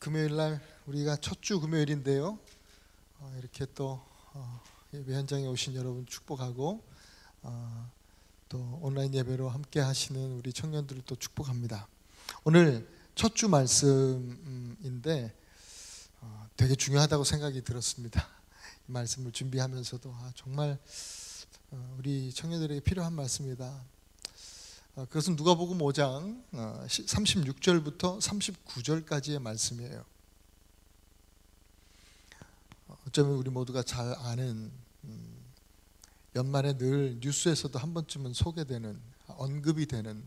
금요일 날 우리가 첫 주 금요일인데요. 이렇게 또 예배 현장에 오신 여러분 축복하고 또 온라인 예배로 함께 하시는 우리 청년들을 또 축복합니다. 오늘 첫 주 말씀인데 되게 중요하다고 생각이 들었습니다. 이 말씀을 준비하면서도 정말 우리 청년들에게 필요한 말씀이다. 그것은 누가복음 5장 36절부터 39절까지의 말씀이에요. 어쩌면 우리 모두가 잘 아는 연말에 늘 뉴스에서도 한 번쯤은 소개되는 언급이 되는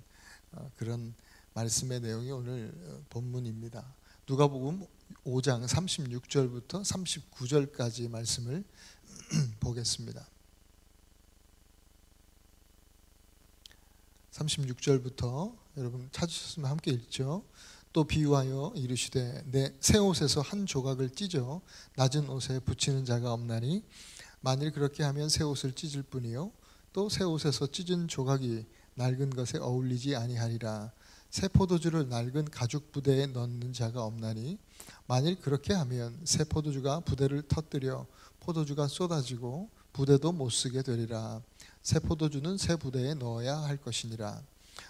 그런 말씀의 내용이 오늘 본문입니다. 누가복음 5장 36절부터 39절까지 말씀을 보겠습니다. 36절부터 여러분 찾으셨으면 함께 읽죠. 또 비유하여 이르시되 내 새 옷에서 한 조각을 찢어 낮은 옷에 붙이는 자가 없나니 만일 그렇게 하면 새 옷을 찢을 뿐이요 또 새 옷에서 찢은 조각이 낡은 것에 어울리지 아니하리라. 새 포도주를 낡은 가죽 부대에 넣는 자가 없나니 만일 그렇게 하면 새 포도주가 부대를 터뜨려 포도주가 쏟아지고 부대도 못 쓰게 되리라. 새 포도주는 새 부대에 넣어야 할 것이니라.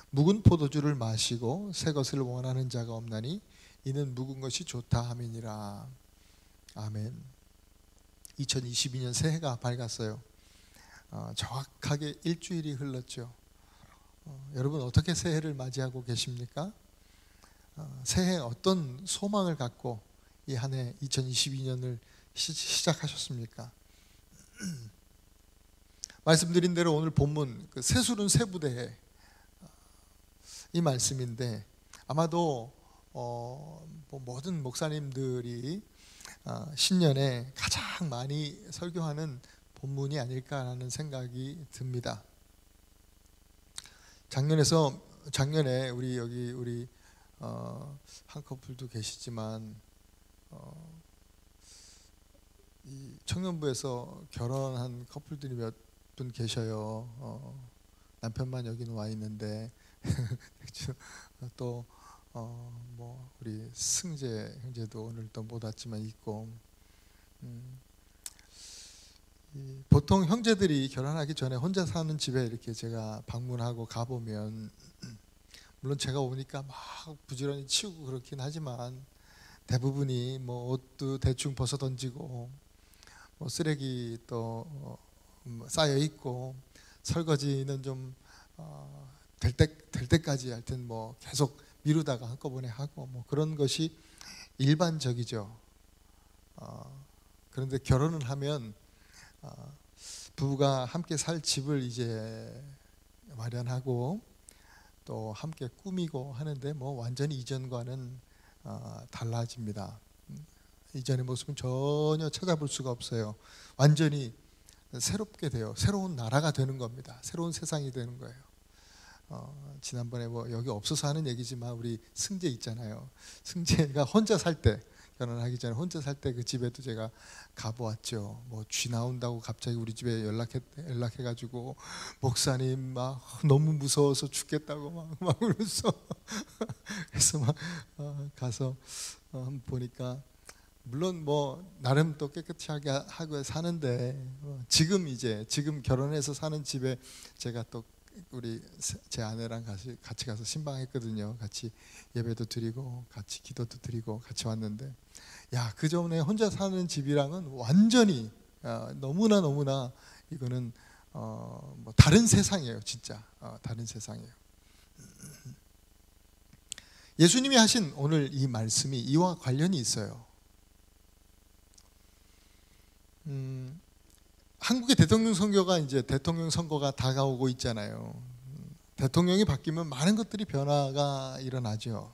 묵은 포도주를 마시고 새 것을 원하는 자가 없나니 이는 묵은 것이 좋다 함이니라. 아멘. 2022년 새해가 밝았어요. 정확하게 일주일이 흘렀죠. 여러분 어떻게 새해를 맞이하고 계십니까? 새해 어떤 소망을 갖고 이 한 해 2022년을 시작하셨습니까? 말씀드린 대로 오늘 본문 새술은 새부대에 이 말씀인데 아마도 모든 목사님들이 신년에 가장 많이 설교하는 본문이 아닐까라는 생각이 듭니다. 작년에 우리 한 커플도 계시지만 이 청년부에서 결혼한 커플들이 몇 분 계셔요. 남편만 여기는 와 있는데 또 우리 승재 형제도 오늘 또 못 왔지만 있고 보통 형제들이 결혼하기 전에 혼자 사는 집에 이렇게 제가 방문하고 가보면 물론 제가 오니까 막 부지런히 치우고 그렇긴 하지만 대부분이 옷도 대충 벗어 던지고 쓰레기 또 쌓여 있고 설거지는 좀 될 때까지 하여튼 계속 미루다가 한꺼번에 하고 그런 것이 일반적이죠. 그런데 결혼을 하면 부부가 함께 살 집을 이제 마련하고 또 함께 꾸미고 하는데 완전히 이전과는 달라집니다. 이전의 모습은 전혀 찾아볼 수가 없어요. 완전히 새롭게 돼요. 새로운 나라가 되는 겁니다. 새로운 세상이 되는 거예요. 지난번에 여기 없어서 하는 얘기지만 우리 승재 있잖아요. 승재가 혼자 살 때 결혼하기 전에 혼자 살 때 그 집에도 제가 가보았죠. 쥐 나온다고 갑자기 우리 집에 연락해가지고 목사님 막 너무 무서워서 죽겠다고 막 그래서 그래서 막 가서 보니까 물론 나름 또 깨끗하게 하고 사는데 지금 결혼해서 사는 집에 제가 또 우리 제 아내랑 같이 가서 신방했거든요. 같이 예배도 드리고 같이 기도도 드리고 같이 왔는데 그 전에 혼자 사는 집이랑은 완전히 너무나 이거는 다른 세상이에요. 진짜 다른 세상이에요. 예수님이 하신 오늘 이 말씀이 이와 관련이 있어요. 한국의 대통령 선거가 이제 대통령 선거가 다가오고 있잖아요. 대통령이 바뀌면 많은 것들이 변화가 일어나죠.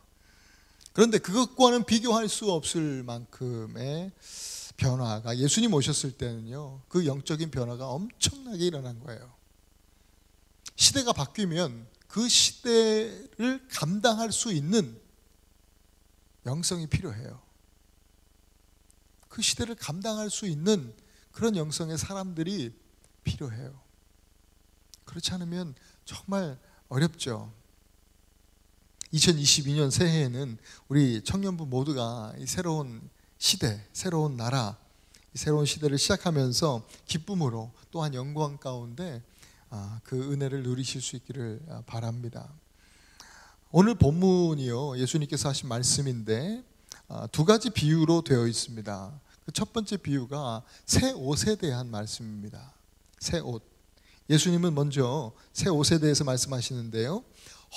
그런데 그것과는 비교할 수 없을 만큼의 변화가 예수님 오셨을 때는요, 그 영적인 변화가 엄청나게 일어난 거예요. 시대가 바뀌면 그 시대를 감당할 수 있는 영성이 필요해요. 그 시대를 감당할 수 있는 그런 영성의 사람들이 필요해요. 그렇지 않으면 정말 어렵죠. 2022년 새해에는 우리 청년부 모두가 이 새로운 시대, 새로운 나라, 이 새로운 시대를 시작하면서 기쁨으로 또한 영광 가운데 그 은혜를 누리실 수 있기를 바랍니다. 오늘 본문이요, 예수님께서 하신 말씀인데 두 가지 비유로 되어 있습니다. 그 첫 번째 비유가 새 옷에 대한 말씀입니다. 새 옷. 예수님은 먼저 새 옷에 대해서 말씀하시는데요,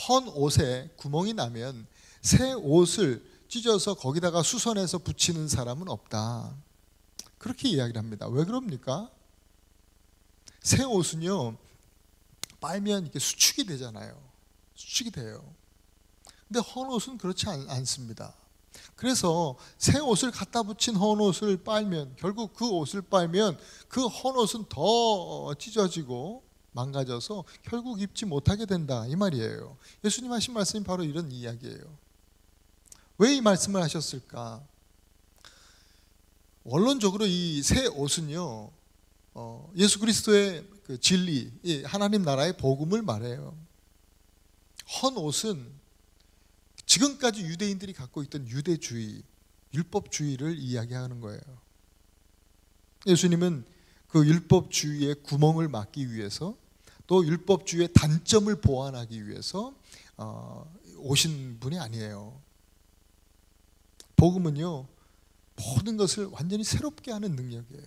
헌 옷에 구멍이 나면 새 옷을 찢어서 거기다가 수선해서 붙이는 사람은 없다, 그렇게 이야기를 합니다. 왜 그럽니까? 새 옷은요, 빨면 이렇게 수축이 되잖아요. 수축이 돼요. 근데 헌 옷은 그렇지 않습니다. 그래서 새 옷을 갖다 붙인 헌 옷을 빨면, 결국 그 옷을 빨면 그 헌 옷은 더 찢어지고 망가져서 결국 입지 못하게 된다, 이 말이에요. 예수님 하신 말씀이 바로 이런 이야기예요. 왜 이 말씀을 하셨을까? 원론적으로 이 새 옷은요, 예수 그리스도의 그 진리, 하나님 나라의 복음을 말해요. 헌 옷은 지금까지 유대인들이 갖고 있던 유대주의, 율법주의를 이야기하는 거예요. 예수님은 그 율법주의의 구멍을 막기 위해서, 또 율법주의의 단점을 보완하기 위해서 오신 분이 아니에요. 복음은요, 모든 것을 완전히 새롭게 하는 능력이에요.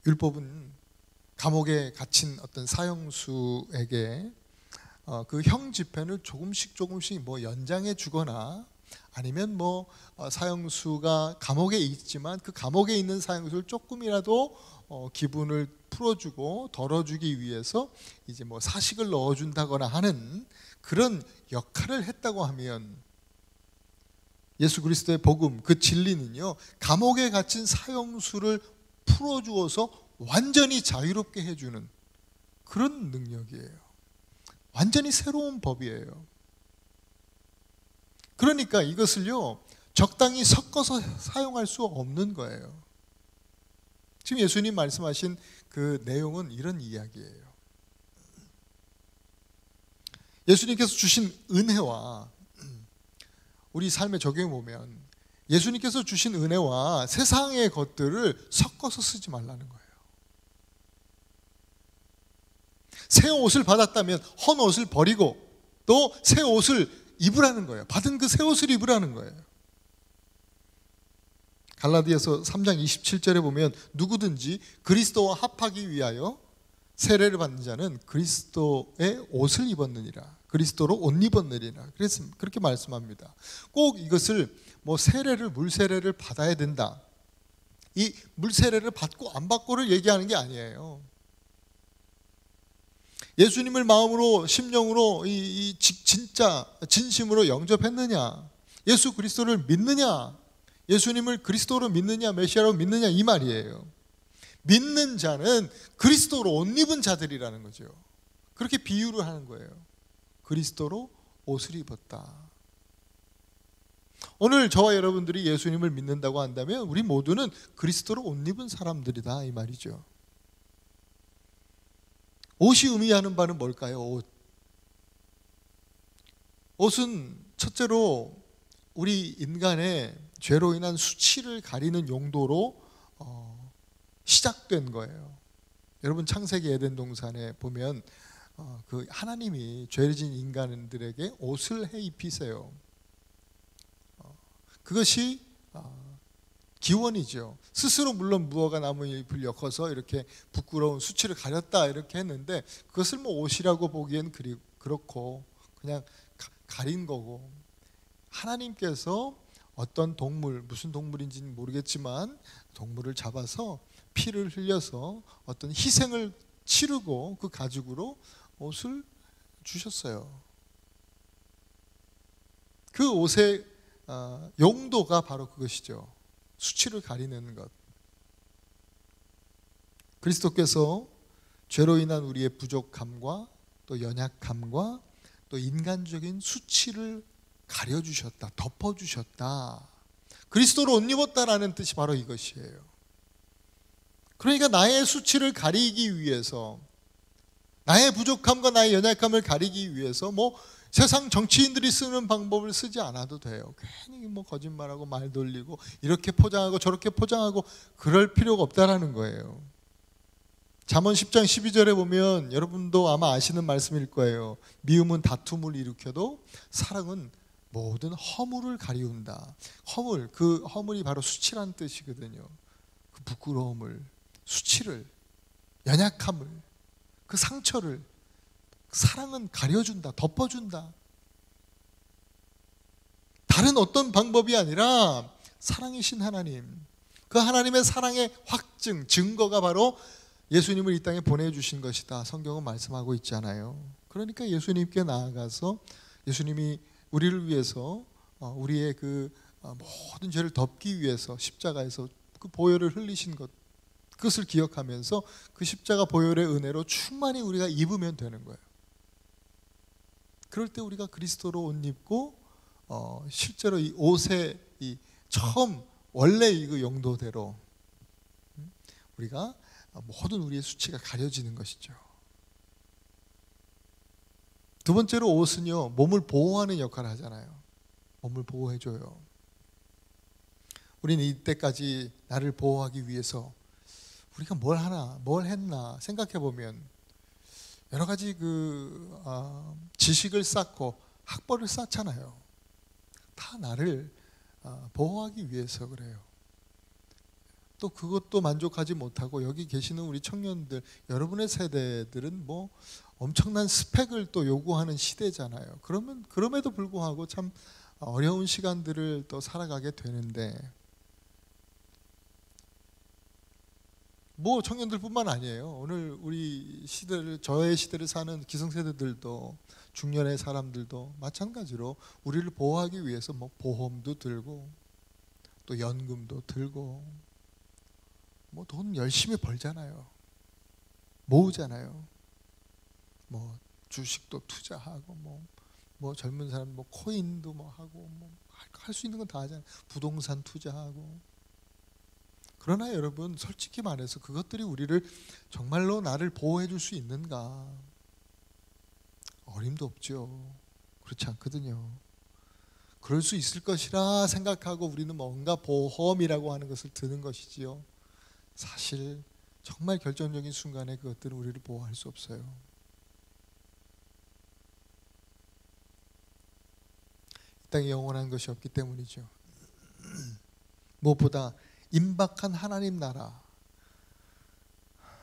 율법은 감옥에 갇힌 어떤 사형수에게 그 형 집행을 조금씩 뭐 연장해 주거나, 아니면 사형수가 감옥에 있지만 그 감옥에 있는 사형수를 조금이라도 기분을 풀어주고 덜어주기 위해서 이제 사식을 넣어준다거나 하는 그런 역할을 했다고 하면, 예수 그리스도의 복음, 그 진리는요, 감옥에 갇힌 사형수를 풀어주어서 완전히 자유롭게 해주는 그런 능력이에요. 완전히 새로운 법이에요. 그러니까 이것을요, 적당히 섞어서 사용할 수 없는 거예요. 지금 예수님 말씀하신 그 내용은 이런 이야기예요. 예수님께서 주신 은혜와 우리 삶에 적용해 보면, 예수님께서 주신 은혜와 세상의 것들을 섞어서 쓰지 말라는 거예요. 새 옷을 받았다면 헌 옷을 버리고 또 새 옷을 입으라는 거예요. 받은 그 새 옷을 입으라는 거예요. 갈라디아서 3장 27절에 보면, 누구든지 그리스도와 합하기 위하여 세례를 받는 자는 그리스도의 옷을 입었느니라, 그리스도로 옷 입었느니라, 그렇게 말씀합니다. 꼭 이것을 세례를, 물세례를 받아야 된다, 이 물세례를 받고 안 받고를 얘기하는 게 아니에요. 예수님을 마음으로, 심령으로 진짜 진심으로 영접했느냐, 예수 그리스도를 믿느냐, 예수님을 그리스도로 믿느냐, 메시아로 믿느냐, 이 말이에요. 믿는 자는 그리스도로 옷 입은 자들이라는 거죠. 그렇게 비유를 하는 거예요. 그리스도로 옷을 입었다. 오늘 저와 여러분들이 예수님을 믿는다고 한다면 우리 모두는 그리스도로 옷 입은 사람들이다, 이 말이죠. 옷이 의미하는 바는 뭘까요? 옷은 첫째로 우리 인간의 죄로 인한 수치를 가리는 용도로 시작된 거예요. 여러분, 창세기 에덴 동산에 보면 그 하나님이 죄진 인간들에게 옷을 해 입히세요. 그것이 기원이죠. 스스로 물론 무화과 나무 잎을 엮어서 이렇게 부끄러운 수치를 가렸다 이렇게 했는데, 그것을 옷이라고 보기엔 그렇고 그냥 가린 거고, 하나님께서 어떤 동물, 무슨 동물인지는 모르겠지만 동물을 잡아서 피를 흘려서 어떤 희생을 치르고 그 가죽으로 옷을 주셨어요. 그 옷의 용도가 바로 그것이죠. 수치를 가리는 것. 그리스도께서 죄로 인한 우리의 부족함과 또 연약함과 또 인간적인 수치를 가려주셨다, 덮어주셨다. 그리스도로 옷 입었다라는 뜻이 바로 이것이에요. 그러니까 나의 수치를 가리기 위해서, 나의 부족함과 나의 연약함을 가리기 위해서 뭐 세상 정치인들이 쓰는 방법을 쓰지 않아도 돼요. 괜히 뭐 거짓말하고 말 돌리고 이렇게 포장하고 저렇게 포장하고 그럴 필요가 없다라는 거예요. 잠언 10장 12절에 보면 여러분도 아마 아시는 말씀일 거예요. 미움은 다툼을 일으켜도 사랑은 모든 허물을 가리운다. 허물, 그 허물이 바로 수치란 뜻이거든요. 그 부끄러움을, 수치를, 연약함을, 그 상처를 사랑은 가려준다, 덮어준다. 다른 어떤 방법이 아니라 사랑이신 하나님, 그 하나님의 사랑의 확증, 증거가 바로 예수님을 이 땅에 보내주신 것이다. 성경은 말씀하고 있잖아요. 그러니까 예수님께 나아가서 예수님이 우리를 위해서 우리의 그 모든 죄를 덮기 위해서 십자가에서 그 보혈을 흘리신 것, 그것을 기억하면서 그 십자가 보혈의 은혜로 충만히 우리가 입으면 되는 거예요. 그럴 때 우리가 그리스도로 옷 입고 실제로 이 옷의 이 처음 원래 그 용도대로 우리가 모든 우리의 수치가 가려지는 것이죠. 두 번째로 옷은요, 몸을 보호하는 역할을 하잖아요. 몸을 보호해줘요. 우리는 이때까지 나를 보호하기 위해서 우리가 뭘 하나, 뭘 했나 생각해보면 여러 가지 지식을 쌓고 학벌을 쌓잖아요. 다 나를 보호하기 위해서 그래요. 또 그것도 만족하지 못하고 여기 계시는 우리 청년들, 여러분의 세대들은 뭐 엄청난 스펙을 또 요구하는 시대잖아요. 그럼에도 불구하고 참 어려운 시간들을 또 살아가게 되는데, 뭐 청년들뿐만 아니에요. 오늘 우리 시대를, 저의 시대를 사는 기성세대들도, 중년의 사람들도 마찬가지로 우리를 보호하기 위해서 뭐 보험도 들고 또 연금도 들고 뭐 돈 열심히 벌잖아요. 모으잖아요. 뭐 주식도 투자하고 뭐 젊은 사람 뭐 코인도 뭐 하고 뭐 할 수 있는 건 다 하잖아요. 부동산 투자하고. 그러나 여러분, 솔직히 말해서 그것들이 우리를 정말로 나를 보호해 줄 수 있는가? 어림도 없죠. 그렇지 않거든요. 그럴 수 있을 것이라 생각하고 우리는 뭔가 보험이라고 하는 것을 드는 것이지요. 사실 정말 결정적인 순간에 그것들은 우리를 보호할 수 없어요. 이 땅에 영원한 것이 없기 때문이죠. 무엇보다 임박한 하나님 나라,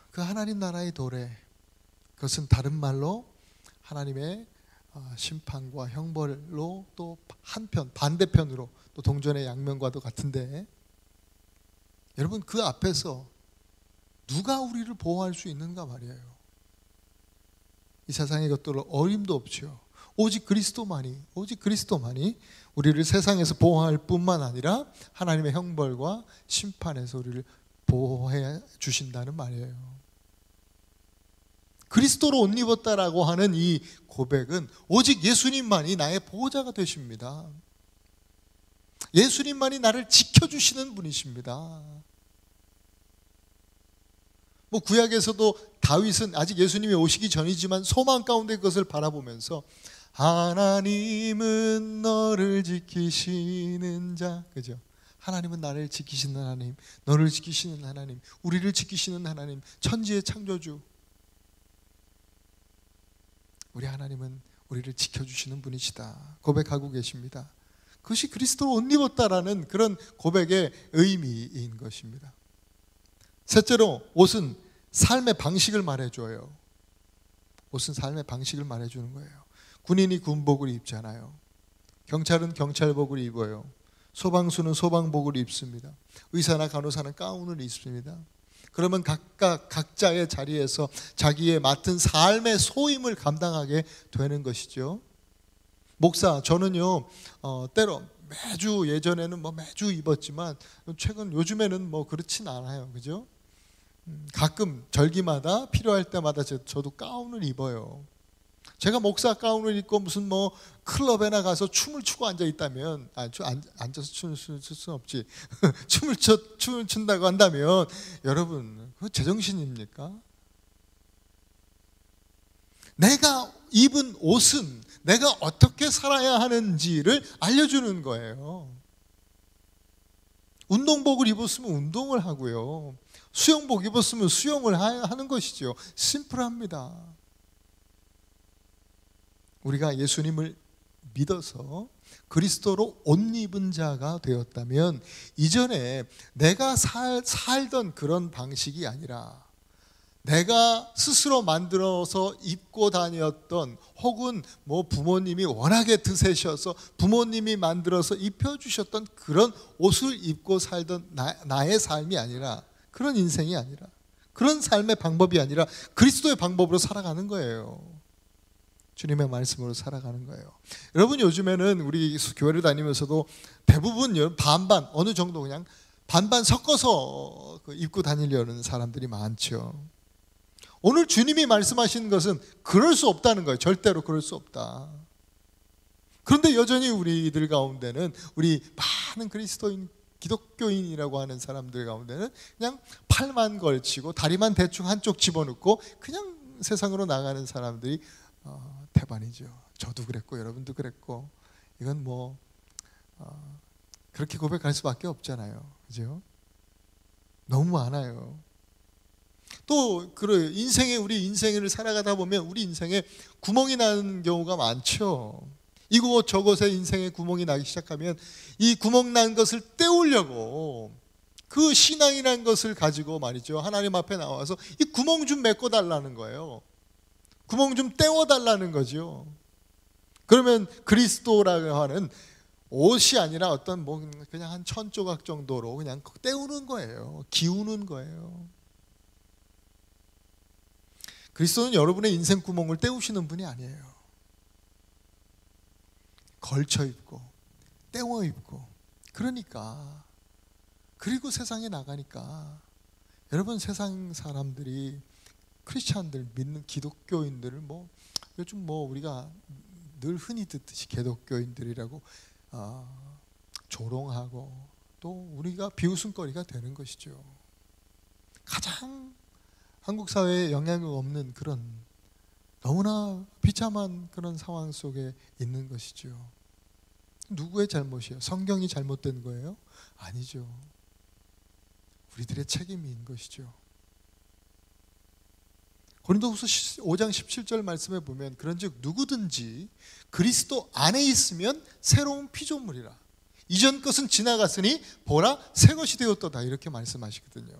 그 하나님 나라의 도래, 그것은 다른 말로 하나님의 심판과 형벌로 또 한편, 반대편으로 또 동전의 양면과도 같은데, 여러분 그 앞에서 누가 우리를 보호할 수 있는가 말이에요. 이 세상의 것들은 어림도 없죠. 오직 그리스도만이 우리를 세상에서 보호할 뿐만 아니라 하나님의 형벌과 심판에서 우리를 보호해 주신다는 말이에요. 그리스도로 옷 입었다라고 하는 이 고백은 오직 예수님만이 나의 보호자가 되십니다. 예수님만이 나를 지켜주시는 분이십니다. 뭐 구약에서도 다윗은 아직 예수님이 오시기 전이지만 소망 가운데 그것을 바라보면서 하나님은 너를 지키시는 자, 그죠? 하나님은 나를 지키시는 하나님, 너를 지키시는 하나님, 우리를 지키시는 하나님, 천지의 창조주. 우리 하나님은 우리를 지켜주시는 분이시다 고백하고 계십니다. 그것이 그리스도로 옷 입었다라는 그런 고백의 의미인 것입니다. 셋째로, 옷은 삶의 방식을 말해줘요. 옷은 삶의 방식을 말해주는 거예요. 군인이 군복을 입잖아요. 경찰은 경찰복을 입어요. 소방수는 소방복을 입습니다. 의사나 간호사는 가운을 입습니다. 그러면 각자의 자리에서 자기의 맡은 삶의 소임을 감당하게 되는 것이죠. 목사, 저는요 때로 매주, 예전에는 뭐 매주 입었지만 요즘에는 뭐 그렇진 않아요. 그죠? 가끔 절기마다 필요할 때마다 저도 가운을 입어요. 제가 목사 가운을 입고 무슨 뭐 클럽에나 가서 춤을 추고 앉아 있다면, 앉아서 춤을 출 수는 없지. 춤을 춘다고 한다면 여러분, 그거 제정신입니까? 내가 입은 옷은 내가 어떻게 살아야 하는지를 알려주는 거예요. 운동복을 입었으면 운동을 하고요. 수영복 입었으면 수영을 하는 것이죠. 심플합니다. 우리가 예수님을 믿어서 그리스도로 옷 입은 자가 되었다면 이전에 내가 살던 그런 방식이 아니라 내가 스스로 만들어서 입고 다녔던, 혹은 뭐 부모님이 워낙에 드세셔서 부모님이 만들어서 입혀주셨던 그런 옷을 입고 살던 나의 삶이 아니라, 그런 인생이 아니라, 그런 삶의 방법이 아니라 그리스도의 방법으로 살아가는 거예요. 주님의 말씀으로 살아가는 거예요. 여러분, 요즘에는 우리 교회를 다니면서도 대부분 반반, 어느 정도 그냥 반반 섞어서 입고 다니려는 사람들이 많죠. 오늘 주님이 말씀하신 것은 그럴 수 없다는 거예요. 절대로 그럴 수 없다. 그런데 여전히 우리들 가운데는, 우리 많은 그리스도인, 기독교인이라고 하는 사람들 가운데는 그냥 팔만 걸치고 다리만 대충 한쪽 집어넣고 그냥 세상으로 나가는 사람들이 태반이죠. 저도 그랬고 여러분도 그랬고, 이건 뭐 그렇게 고백할 수밖에 없잖아요. 그죠? 너무 많아요. 또 우리 인생을 살아가다 보면 우리 인생에 구멍이 나는 경우가 많죠. 이곳 저곳에 인생에 구멍이 나기 시작하면 이 구멍 난 것을 때우려고 그 신앙이라는 것을 가지고 말이죠, 하나님 앞에 나와서 이 구멍 좀 메꿔달라는 거예요. 구멍 좀 때워달라는 거죠. 그러면 그리스도라고 하는 옷이 아니라 어떤 뭐 그냥 한 1000조각 정도로 그냥 때우는 거예요. 기우는 거예요. 그리스도는 여러분의 인생 구멍을 때우시는 분이 아니에요. 걸쳐 입고 때워 입고, 그리고 세상에 나가니까 여러분, 세상 사람들이 크리스찬들, 믿는 기독교인들을 요즘 우리가 늘 흔히 듣듯이 기독교인들이라고 조롱하고 또 우리가 비웃음거리가 되는 것이죠. 가장 한국 사회에 영향이 없는 그런 너무나 비참한 그런 상황 속에 있는 것이죠. 누구의 잘못이에요? 성경이 잘못된 거예요? 아니죠. 우리들의 책임인 것이죠. 고린도후서 5장 17절 말씀에 보면, 그런즉 누구든지 그리스도 안에 있으면 새로운 피조물이라, 이전 것은 지나갔으니 보라 새 것이 되었도다, 이렇게 말씀하시거든요.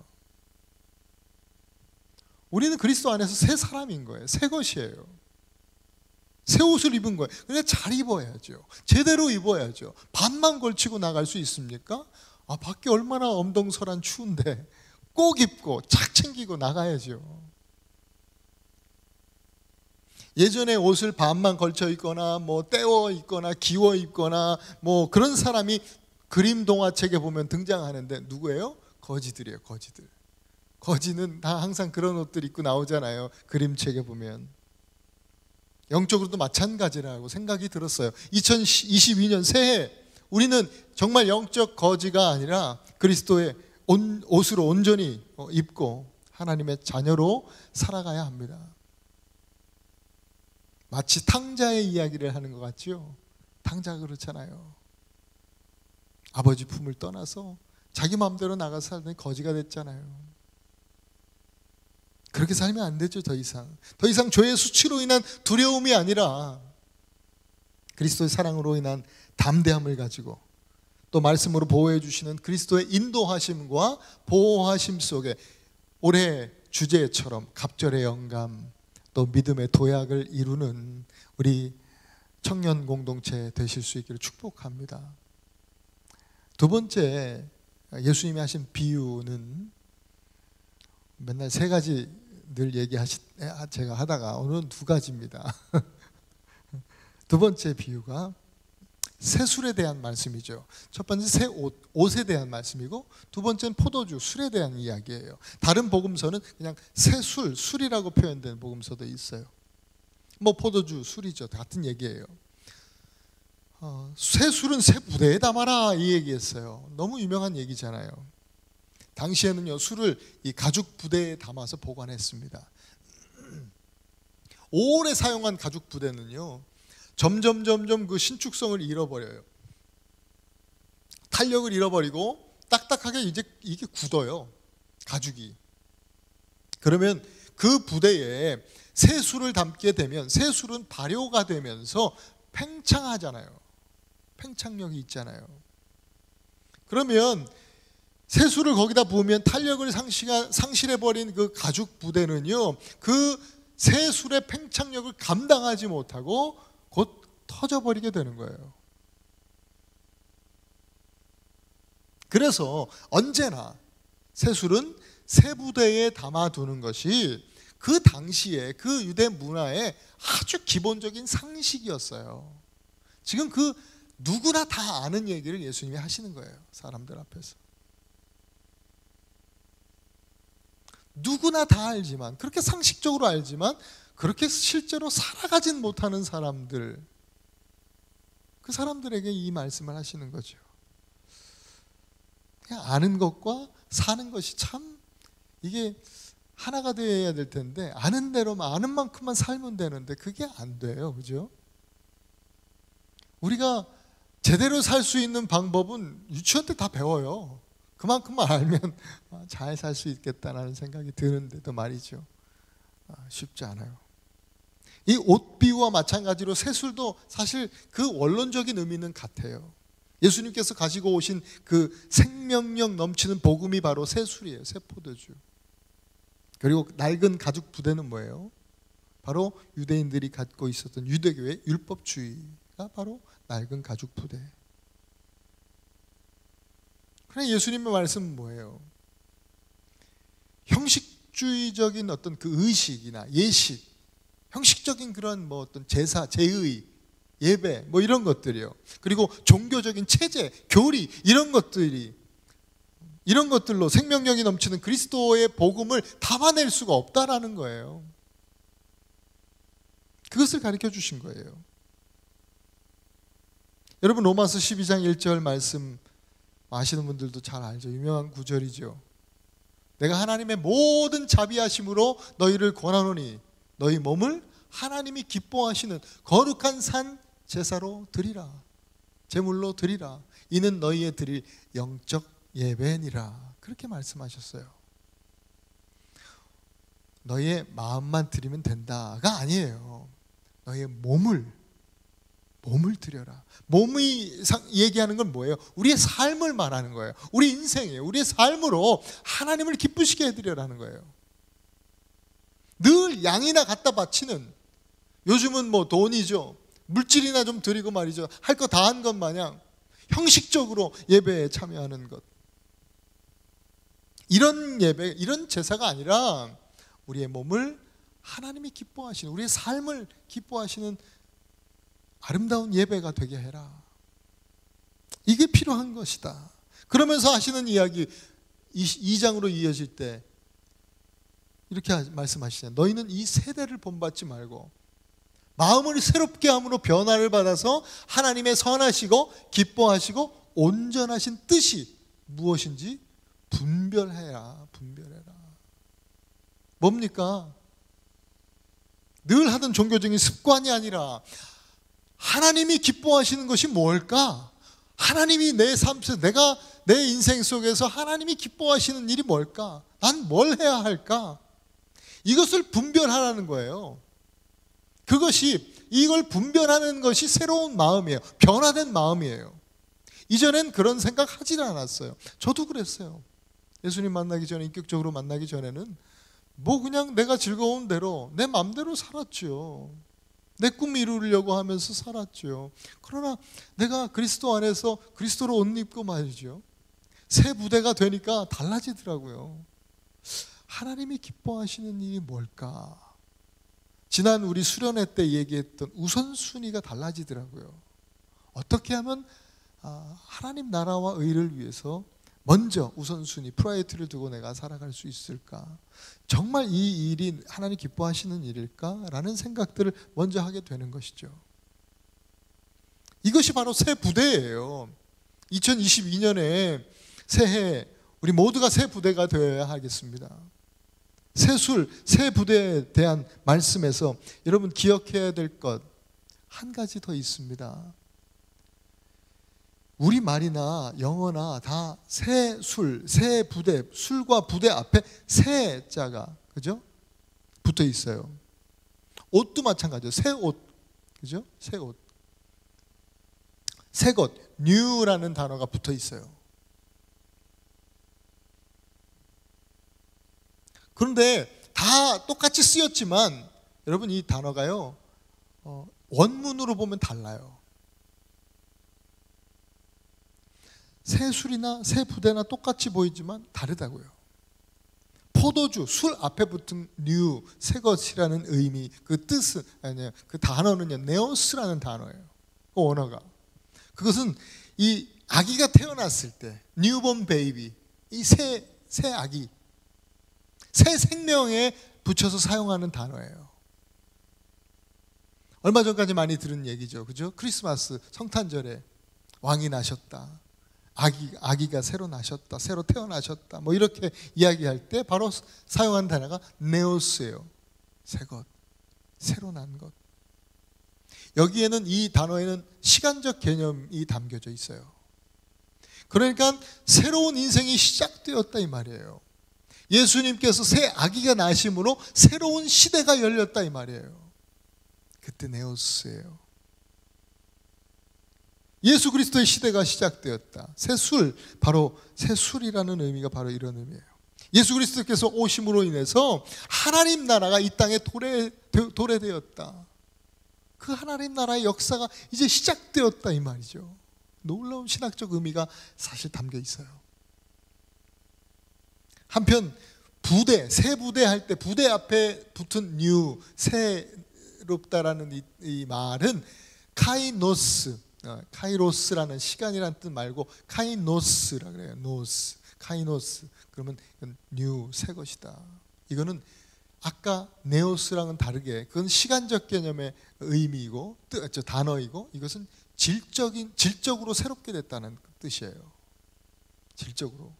우리는 그리스도 안에서 새 사람인 거예요. 새 것이에요. 새 옷을 입은 거예요. 그러니까 잘 입어야죠. 제대로 입어야죠. 반만 걸치고 나갈 수 있습니까? 밖에 얼마나 엄동설한 추운데 꼭 입고 착 챙기고 나가야죠. 예전에 옷을 반만 걸쳐 입거나 떼워 입거나 기워 입거나 그런 사람이 그림 동화책에 보면 등장하는데 누구예요? 거지들이에요. 거지들. 거지는 다 항상 그런 옷들 입고 나오잖아요. 그림책에 보면. 영적으로도 마찬가지라고 생각이 들었어요. 2022년 새해 우리는 정말 영적 거지가 아니라 그리스도의 옷으로 온전히 입고 하나님의 자녀로 살아가야 합니다. 마치 탕자의 이야기를 하는 것 같지요. 탕자가 그렇잖아요. 아버지 품을 떠나서 자기 마음대로 나가서 살더니 거지가 됐잖아요. 그렇게 살면 안 되죠. 더 이상 죄의 수치로 인한 두려움이 아니라 그리스도의 사랑으로 인한 담대함을 가지고, 또 말씀으로 보호해 주시는 그리스도의 인도하심과 보호하심 속에 올해 주제처럼 갑절의 영감, 또 믿음의 도약을 이루는 우리 청년 공동체 되실 수 있기를 축복합니다. 두 번째, 예수님이 하신 비유는 맨날 세 가지 늘 제가 하다가 오늘은 두 가지입니다. 두 번째 비유가 새술에 대한 말씀이죠. 첫 번째 새 옷에 대한 말씀이고, 두 번째는 포도주, 술에 대한 이야기예요. 다른 복음서는 그냥 새술, 술이라고 표현된 복음서도 있어요. 포도주, 술이죠. 같은 얘기예요. 새술은 새 부대에 담아라, 이 얘기했어요. 너무 유명한 얘기잖아요. 당시에는요, 술을 이 가죽 부대에 담아서 보관했습니다. 오래 사용한 가죽 부대는요, 점점 그 신축성을 잃어버려요. 탄력을 잃어버리고 딱딱하게 이제 이게 굳어요, 가죽이. 그러면 그 부대에 새술을 담게 되면 새술은 발효가 되면서 팽창하잖아요. 팽창력이 있잖아요. 그러면 새술을 거기다 부으면 탄력을 상실해버린 그 가죽 부대는요, 그 새술의 팽창력을 감당하지 못하고 곧 터져버리게 되는 거예요. 그래서 언제나 새술은 새 부대에 담아두는 것이 그 당시에 그 유대 문화의 아주 기본적인 상식이었어요. 지금 그 누구나 다 아는 얘기를 예수님이 하시는 거예요, 사람들 앞에서. 누구나 다 알지만, 그렇게 상식적으로 알지만 그렇게 실제로 살아가진 못하는 사람들, 그 사람들에게 이 말씀을 하시는 거죠. 그냥 아는 것과 사는 것이 참 이게 하나가 되어야 될 텐데, 아는 대로만, 아는 만큼만 살면 되는데 그게 안 돼요, 그죠? 우리가 제대로 살 수 있는 방법은 유치원 때 다 배워요. 그만큼만 알면 잘 살 수 있겠다라는 생각이 드는데도 말이죠, 쉽지 않아요. 이 옷 비유와 마찬가지로 새술도 사실 그 원론적인 의미는 같아요. 예수님께서 가지고 오신 그 생명력 넘치는 복음이 바로 새술이에요, 새포도주. 그리고 낡은 가죽 부대는 뭐예요? 바로 유대인들이 갖고 있었던 유대교의 율법주의가 바로 낡은 가죽 부대. 그러나 예수님의 말씀은 뭐예요? 형식주의적인 어떤 그 의식이나 예식, 형식적인 그런 뭐 어떤 제사, 제의, 예배 뭐 이런 것들이요. 그리고 종교적인 체제, 교리 이런 것들로 생명력이 넘치는 그리스도의 복음을 담아낼 수가 없다라는 거예요. 그것을 가르쳐 주신 거예요. 여러분, 로마서 12장 1절 말씀 아시는 분들도 잘 알죠. 유명한 구절이죠. 내가 하나님의 모든 자비하심으로 너희를 권하노니 너희 몸을 하나님이 기뻐하시는 거룩한 산 제사로 드리라, 제물로 드리라. 이는 너희의 드릴 영적 예배니라. 그렇게 말씀하셨어요. 너희의 마음만 드리면 된다가 아니에요. 너희의 몸을 드려라. 몸이 얘기하는 건 뭐예요? 우리의 삶을 말하는 거예요. 우리 인생이에요. 우리의 삶으로 하나님을 기쁘시게 해드려라는 거예요. 늘 양이나 갖다 바치는, 요즘은 뭐 돈이죠, 물질이나 좀 드리고 말이죠, 할 거 다 한 것 마냥 형식적으로 예배에 참여하는 것, 이런 예배, 이런 제사가 아니라 우리의 몸을 하나님이 기뻐하시는, 우리의 삶을 기뻐하시는 아름다운 예배가 되게 해라. 이게 필요한 것이다. 그러면서 하시는 이야기 2장으로 이어질 때 이렇게 말씀하시잖아요. 너희는 이 세대를 본받지 말고 마음을 새롭게 함으로 변화를 받아서 하나님의 선하시고 기뻐하시고 온전하신 뜻이 무엇인지 분별해라. 뭡니까? 늘 하던 종교적인 습관이 아니라 하나님이 기뻐하시는 것이 뭘까? 하나님이 내 삶 속에서, 내가 내 인생 속에서 하나님이 기뻐하시는 일이 뭘까? 난 뭘 해야 할까? 이것을 분별하라는 거예요. 이걸 분별하는 것이 새로운 마음이에요. 변화된 마음이에요. 이전엔 그런 생각 하질 않았어요. 저도 그랬어요. 예수님 만나기 전에, 인격적으로 만나기 전에는 뭐 그냥 내가 즐거운 대로 내 마음대로 살았죠. 내 꿈 이루려고 하면서 살았죠. 그러나 내가 그리스도 안에서 그리스도로 옷 입고 말이죠, 새 부대가 되니까 달라지더라고요. 하나님이 기뻐하시는 일이 뭘까? 지난 우리 수련회 때 얘기했던 우선순위가 달라지더라고요. 어떻게 하면 하나님 나라와 의를 위해서 먼저 우선순위, 프라이어티를 두고 내가 살아갈 수 있을까? 정말 이 일이 하나님 기뻐하시는 일일까? 라는 생각들을 먼저 하게 되는 것이죠. 이것이 바로 새 부대예요. 2022년에 새해 우리 모두가 새 부대가 되어야 하겠습니다. 새술, 새 부대에 대한 말씀에서 여러분 기억해야 될 것 한 가지 더 있습니다. 우리말이나 영어나 다 새술, 새 부대, 술과 부대 앞에 새 자가 그죠? 붙어 있어요. 옷도 마찬가지죠. 새 옷, 그죠? 새 옷, 새 것, new라는 단어가 붙어 있어요. 그런데 다 똑같이 쓰였지만 여러분 이 단어가요 원문으로 보면 달라요. 새 술이나 새 부대나 똑같이 보이지만 다르다고요. 포도주, 술 앞에 붙은 new, 새 것이라는 의미, 그 뜻은 아니에요. 그 단어는요 네오스라는 단어예요. 그 언어가. 그것은 이 아기가 태어났을 때 뉴본 베이비, 이 새 아기, 새 생명에 붙여서 사용하는 단어예요. 얼마 전까지 많이 들은 얘기죠. 그죠? 크리스마스 성탄절에 왕이 나셨다. 아기가 새로 나셨다. 새로 태어나셨다. 뭐 이렇게 이야기할 때 바로 사용한 단어가 네오스예요. 새 것, 새로 난 것. 여기에는 이 단어에는 시간적 개념이 담겨져 있어요. 그러니까 새로운 인생이 시작되었다 이 말이에요. 예수님께서 새 아기가 나심으로 새로운 시대가 열렸다 이 말이에요. 그때 네오스예요. 예수 그리스도의 시대가 시작되었다. 새술, 바로 새술이라는 의미가 바로 이런 의미예요. 예수 그리스도께서 오심으로 인해서 하나님 나라가 이 땅에 도래되었다. 그 하나님 나라의 역사가 이제 시작되었다 이 말이죠. 놀라운 신학적 의미가 사실 담겨 있어요. 한편 부대, 새 부대 할 때 부대 앞에 붙은 new, 새롭다라는 이 말은 카이노스, 카이로스라는 시간이라는 뜻 말고 카이노스라 그래요. 노스, 카이노스. 그러면 new, 새 것이다. 이거는 아까 네오스랑은 다르게 그건 시간적 개념의 의미이고 단어이고 이것은 질적으로 새롭게 됐다는 뜻이에요. 질적으로.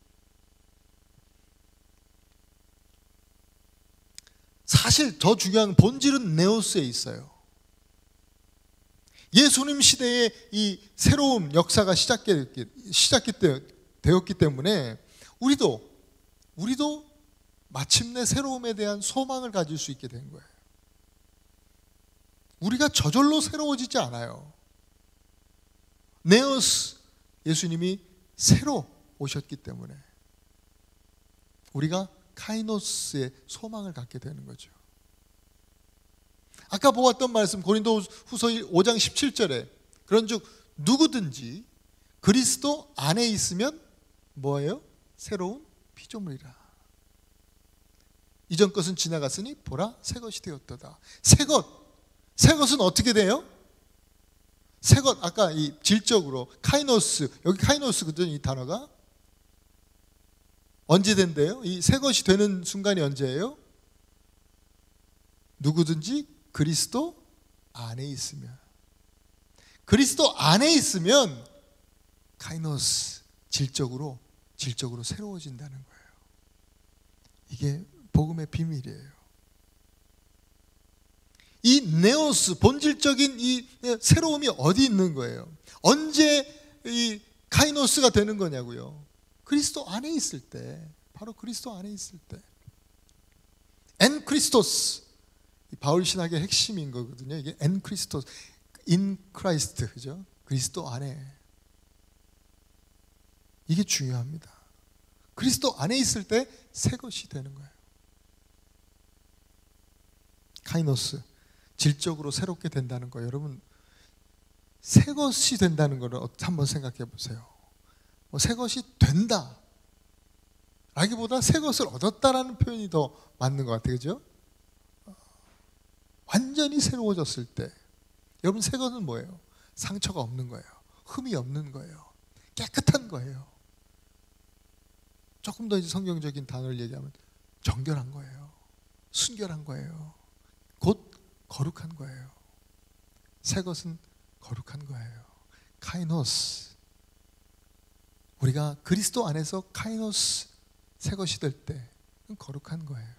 사실 더 중요한 본질은 네오스에 있어요. 예수님 시대에 이 새로운 역사가 되었기 때문에 우리도 마침내 새로움에 대한 소망을 가질 수 있게 된 거예요. 우리가 저절로 새로워지지 않아요. 네오스, 예수님이 새로 오셨기 때문에 우리가 카이노스의 소망을 갖게 되는 거죠. 아까 보았던 말씀 고린도후서 5장 17절에 그런즉 누구든지 그리스도 안에 있으면 뭐예요? 새로운 피조물이라. 이전 것은 지나갔으니 보라 새 것이 되었도다. 새 것은 어떻게 돼요? 새 것, 아까 이 질적으로 카이노스, 여기 카이노스거든요. 이 단어가 언제 된대요? 이 새 것이 되는 순간이 언제예요? 누구든지 그리스도 안에 있으면. 그리스도 안에 있으면 카이노스, 질적으로 새로워진다는 거예요. 이게 복음의 비밀이에요. 이 네오스, 본질적인 이 새로움이 어디 있는 거예요? 언제 이 카이노스가 되는 거냐고요? 그리스도 안에 있을 때, 바로 그리스도 안에 있을 때. 엔 크리스토스, 바울 신학의 핵심인 거거든요. 이게 엔 크리스토스, 인 크라이스트, 그죠? 그리스도 안에. 이게 중요합니다. 그리스도 안에 있을 때 새 것이 되는 거예요. 카이노스, 질적으로 새롭게 된다는 거예요. 여러분, 새 것이 된다는 거를 한번 생각해 보세요. 새 것이 된다 라기보다 새 것을 얻었다라는 표현이 더 맞는 것 같아요. 그죠? 완전히 새로워졌을 때 여러분, 새 것은 뭐예요? 상처가 없는 거예요. 흠이 없는 거예요. 깨끗한 거예요. 조금 더 이제 성경적인 단어를 얘기하면 정결한 거예요. 순결한 거예요. 곧 거룩한 거예요. 새 것은 거룩한 거예요. 카이노스. 우리가 그리스도 안에서 카이노스, 새 것이 될 때 거룩한 거예요.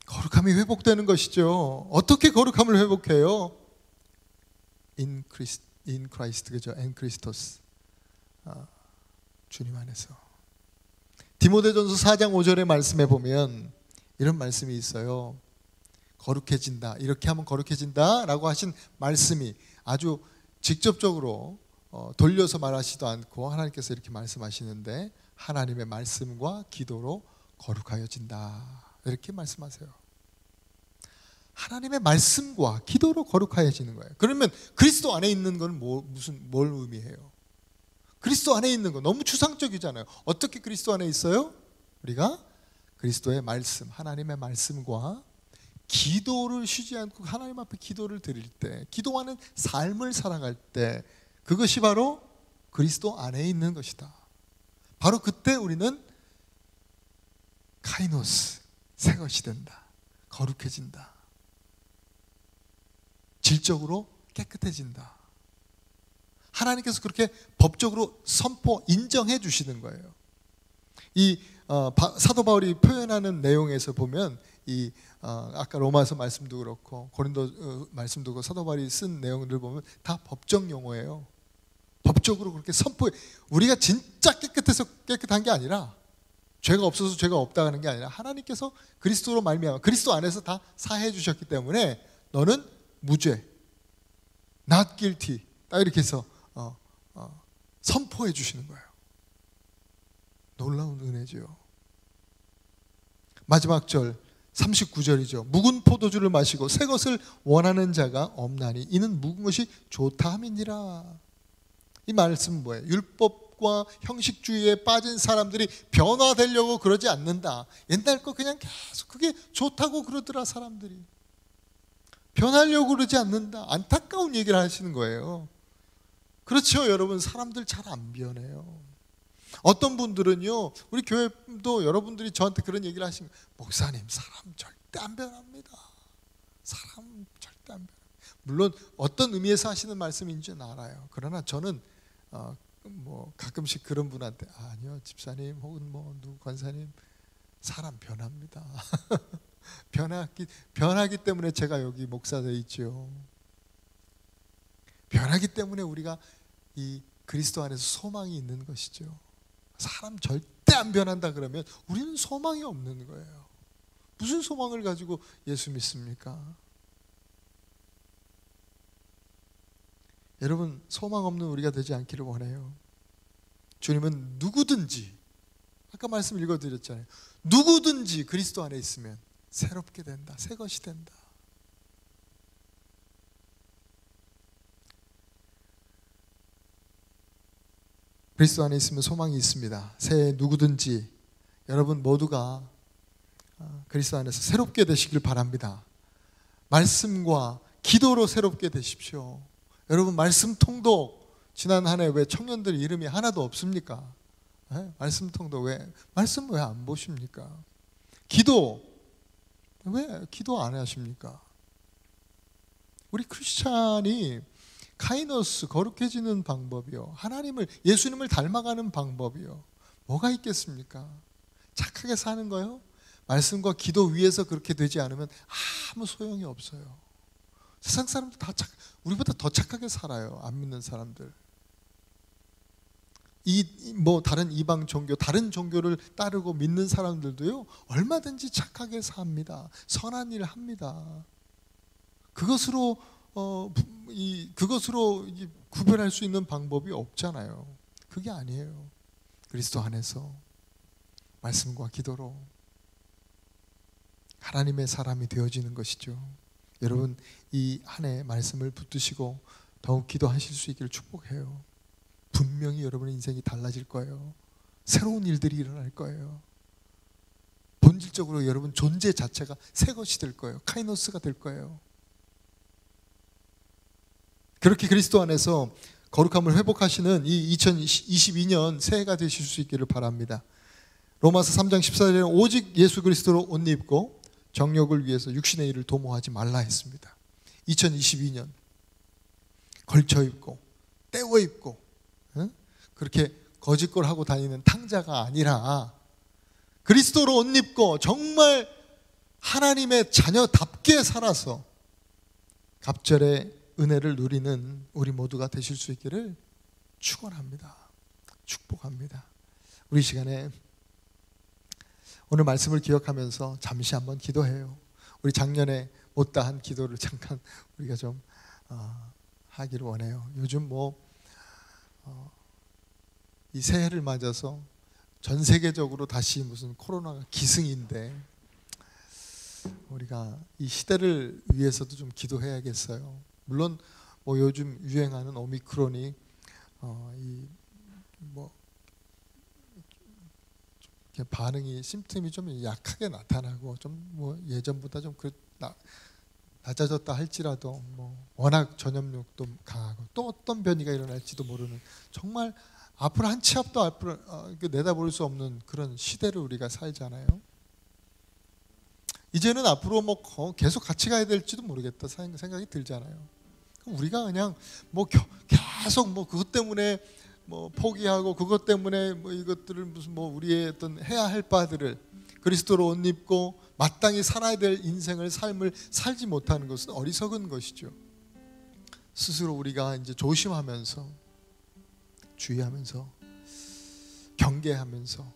거룩함이 회복되는 것이죠. 어떻게 거룩함을 회복해요? In Christ, 그죠? In Christos. 주님 안에서. 디모데전서 4장 5절의 말씀에 보면 이런 말씀이 있어요. 거룩해진다. 이렇게 하면 거룩해진다 라고 하신 말씀이 아주 직접적으로 돌려서 말하지도 않고 하나님께서 이렇게 말씀하시는데, 하나님의 말씀과 기도로 거룩하여진다, 이렇게 말씀하세요. 하나님의 말씀과 기도로 거룩하여지는 거예요. 그러면 그리스도 안에 있는 건 뭘 의미해요? 그리스도 안에 있는 거 너무 추상적이잖아요. 어떻게 그리스도 안에 있어요? 우리가 그리스도의 말씀, 하나님의 말씀과 기도를 쉬지 않고 하나님 앞에 기도를 드릴 때, 기도하는 삶을 살아갈 때, 그것이 바로 그리스도 안에 있는 것이다. 바로 그때 우리는 카이노스, 새 것이 된다. 거룩해진다. 질적으로 깨끗해진다. 하나님께서 그렇게 법적으로 선포, 인정해 주시는 거예요. 이 사도 바울이 표현하는 내용에서 보면 아까 로마서 말씀도 그렇고 고린도 말씀도 그렇고 사도 바울이 쓴 내용들 보면 다 법적 용어예요. 법적으로 그렇게 선포해. 우리가 진짜 깨끗해서 깨끗한 게 아니라, 죄가 없어서 죄가 없다 하는 게 아니라, 하나님께서 그리스도로 말미암아 그리스도 안에서 다 사해 주셨기 때문에 너는 무죄, not guilty, 딱 이렇게 해서 선포해 주시는 거예요. 놀라운 은혜죠. 마지막 절 39절이죠. 묵은 포도주를 마시고 새 것을 원하는 자가 없나니 이는 묵은 것이 좋다 함이니라. 이 말씀은 뭐예요? 율법과 형식주의에 빠진 사람들이 변화되려고 그러지 않는다. 옛날 거 그냥 계속 그게 좋다고 그러더라. 사람들이 변하려고 그러지 않는다. 안타까운 얘기를 하시는 거예요. 그렇죠, 여러분. 사람들 잘 안 변해요. 어떤 분들은요, 우리 교회도 여러분들이 저한테 그런 얘기를 하시면, 목사님, 사람 절대 안 변합니다. 사람 절대 안 변합니다. 물론 어떤 의미에서 하시는 말씀인지는 알아요. 그러나 저는 가끔씩 그런 분한테, 아니요, 집사님 혹은 누구 권사님, 사람 변합니다. 변하기 때문에 제가 여기 목사 되어 있죠. 변하기 때문에 우리가 이 그리스도 안에서 소망이 있는 것이죠. 사람 절대 안 변한다 그러면 우리는 소망이 없는 거예요. 무슨 소망을 가지고 예수 믿습니까? 여러분, 소망 없는 우리가 되지 않기를 원해요. 주님은 누구든지, 아까 말씀 읽어드렸잖아요. 누구든지 그리스도 안에 있으면 새롭게 된다. 새 것이 된다. 그리스도 안에 있으면 소망이 있습니다. 새 누구든지 여러분 모두가 그리스도 안에서 새롭게 되시길 바랍니다. 말씀과 기도로 새롭게 되십시오. 여러분, 말씀 통독 지난 한 해 왜 청년들 이름이 하나도 없습니까? 말씀 통독 말씀 왜 안 보십니까? 기도 왜 기도 안 하십니까? 우리 크리스찬이 카이노스, 거룩해지는 방법이요, 예수님을 닮아가는 방법이요, 뭐가 있겠습니까? 착하게 사는 거요? 말씀과 기도 위에서 그렇게 되지 않으면 아무 소용이 없어요. 세상 사람들 다 우리보다 더 착하게 살아요. 안 믿는 사람들. 다른 이방 종교, 다른 종교를 따르고 믿는 사람들도요, 얼마든지 착하게 삽니다. 선한 일을 합니다. 그것으로 구별할 수 있는 방법이 없잖아요. 그게 아니에요. 그리스도 안에서 말씀과 기도로 하나님의 사람이 되어지는 것이죠. 여러분, 이 한 해 말씀을 붙드시고 더욱 기도하실 수 있기를 축복해요. 분명히 여러분의 인생이 달라질 거예요. 새로운 일들이 일어날 거예요. 본질적으로 여러분 존재 자체가 새 것이 될 거예요. 카이노스가 될 거예요. 그렇게 그리스도 안에서 거룩함을 회복하시는 이 2022년 새해가 되실 수 있기를 바랍니다. 로마서 3장 14절에 오직 예수 그리스도로 옷 입고 정욕을 위해서 육신의 일을 도모하지 말라 했습니다. 2022년 걸쳐 입고 떼워 입고 그렇게 거짓골하고 다니는 탕자가 아니라 그리스도로 옷 입고 정말 하나님의 자녀답게 살아서 갑절의 은혜를 누리는 우리 모두가 되실 수 있기를 축원합니다. 축복합니다. 우리 시간에 오늘 말씀을 기억하면서 잠시 한번 기도해요. 우리 작년에 못다한 기도를 잠깐 우리가 좀 하기를 원해요. 요즘 이 새해를 맞아서 전 세계적으로 다시 무슨 코로나가 기승인데 우리가 이 시대를 위해서도 좀 기도해야겠어요. 물론 요즘 유행하는 오미크론이 반응이 심틈이 좀 약하게 나타나고 좀 예전보다 좀 낮아졌다 할지라도 워낙 전염력도 강하고 또 어떤 변이가 일어날지도 모르는 정말 앞으로 한 치 앞도 앞으로 내다볼 수 없는 그런 시대를 우리가 살잖아요. 이제는 앞으로 계속 같이 가야 될지도 모르겠다 생각이 들잖아요. 그럼 우리가 그냥 계속 그것 때문에 포기하고 그것 때문에 이것들을 무슨 우리의 어떤 해야 할 바들을 그리스도로 옷 입고 마땅히 살아야 될 인생을 삶을 살지 못하는 것은 어리석은 것이죠. 스스로 우리가 이제 조심하면서 주의하면서 경계하면서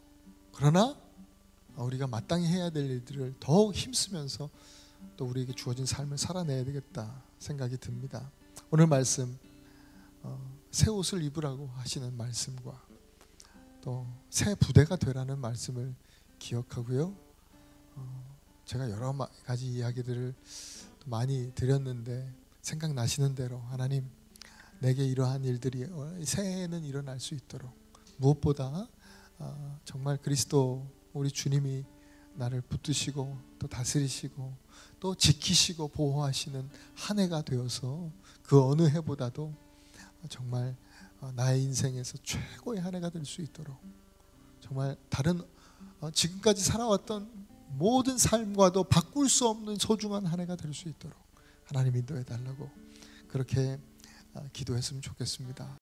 그러나 우리가 마땅히 해야 될 일들을 더욱 힘쓰면서 또 우리에게 주어진 삶을 살아내야 되겠다 생각이 듭니다. 오늘 말씀 새 옷을 입으라고 하시는 말씀과 또 새 부대가 되라는 말씀을 기억하고요. 제가 여러 가지 이야기들을 많이 드렸는데 생각나시는 대로 하나님 내게 이러한 일들이 새해에는 일어날 수 있도록 무엇보다 정말 그리스도 우리 주님이 나를 붙드시고 또 다스리시고 또 지키시고 보호하시는 한 해가 되어서 그 어느 해보다도 정말 나의 인생에서 최고의 한 해가 될 수 있도록 정말 다른 지금까지 살아왔던 모든 삶과도 바꿀 수 없는 소중한 한 해가 될 수 있도록 하나님 인도해 달라고 그렇게 기도했으면 좋겠습니다.